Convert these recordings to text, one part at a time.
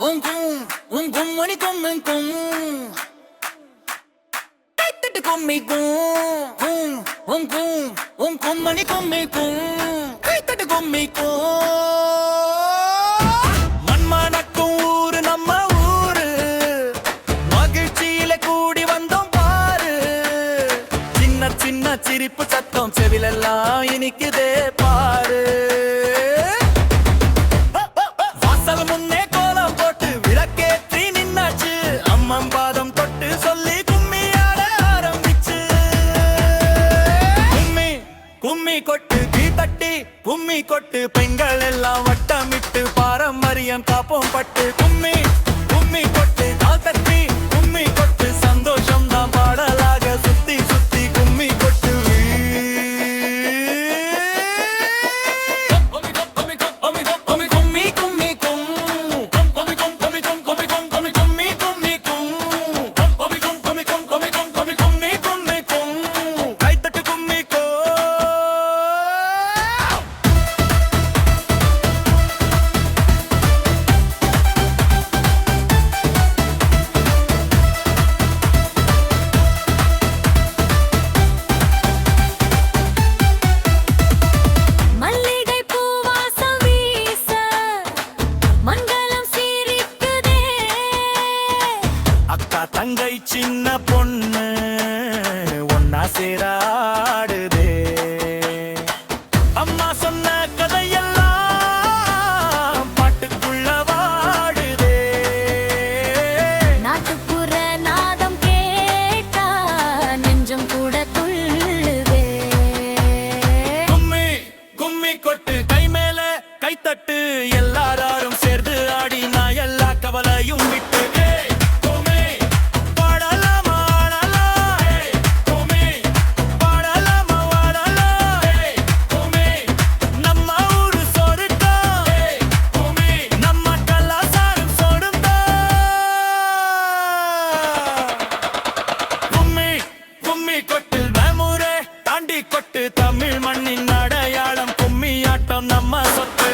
கும்மணி கும்மன் கும் கைத்தட்டு கும்மி கும் கும்மணி கும்மி கும் கைத்தட்டு கும்மி மண்மணக்கும் ஊரு நம்ம ஊரு மகிழ்ச்சியில கூடி வந்தோம் பாரு சின்ன சின்ன சிரிப்பு சத்தம் செவிலெல்லாம் இனிக்குதே பாரு கும்மி கொட்டு பெண்கள் எல்லாம் வட்டமிட்டு பாரம்பரியம் காப்போம் பட்டு கும்மி கும்மி கொட்டு கால் தட்டி கும்மி கொட்டு சந்தோஷம் தான் பாடலாக சுத்தி சுத்தி கும்மி கொட்டு தங்கை சின்ன பொண்ணு ஒன்னா சேராடுதே அம்மா சொன்ன கதையெல்லாம் பாட்டுக்குள்ள வாடுதே நாட்டுப்புற நாதம் கேட்டா நெஞ்சம் கூட துள்ளுதே கும்மி கும்மி கொட்டு கை மேல கைத்தட்டு எல்லாரும் சேர்ந்து ஆடி நான் எல்லா கவலையும் விட்டு கொட்டு தமிழ் மண்ணின் அடையாளம் கும்மியாட்டம் நம்ம சொத்து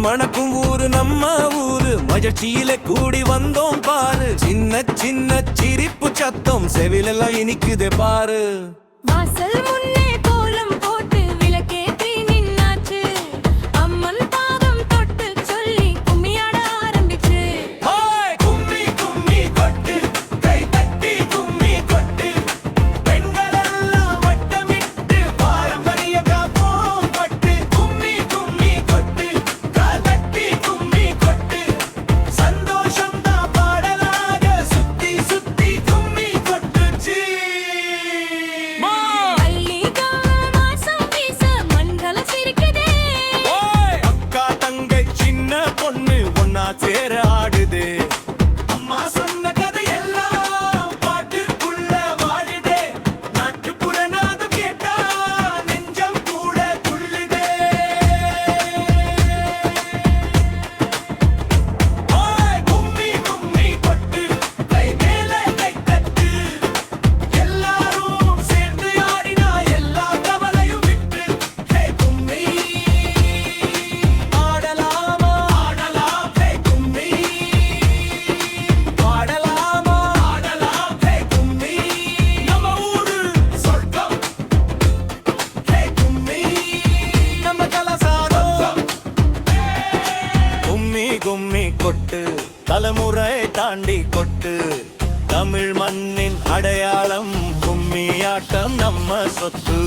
மணக்கும் ஊரு நம்ம ஊரு மகிழ்ச்சியில கூடி வந்தோம் பாரு சின்ன சின்ன சிரிப்பு சத்தம் செவிலெல்லாம் இனிக்குதே பாரு வாசல் முன்னே கோலம் போட்டு விளக்கேற்றி நின்னாச்சு அம்மன் பாதம் தொட்டு சொல்லி கும்மியாட ஆரம்பிச்சு கும்மி கும்மி கொட்டு கை தட்டி கும்மி கொட்டு பெண்கள் எல்லாம் வட்டமிட்டு பாரம்பரிய காப்போம் பட்டு கும்மி கும்மி கொட்டு கால் தட்டி கும்மி கொட்டு சந்தோஷம் தான் பாடலாக சுத்தி சுத்தி கும்மி கொட்டுச்சு சேர ஆடுதே அம்மா சொன்ன கதை எல்லாம் பாட்டுக்குள்ள வாடுதே நாட்டுப்புற நாதம் கேட்டா நெஞ்சம் கூட துள்ளுதே கும்மி கும்மி கொட்டு கை மேல கை தட்டு எல்லாரும் சேர்ந்து ஆடினா எல்லா கவலையும் விட்டு கும்மி ஆடலாமா கும்மி கொட்டு தலைமுறை தாண்டி கொட்டு தமிழ் மண்ணின் அடையாளம் கும்மியாட்டம் நம்ம சொத்து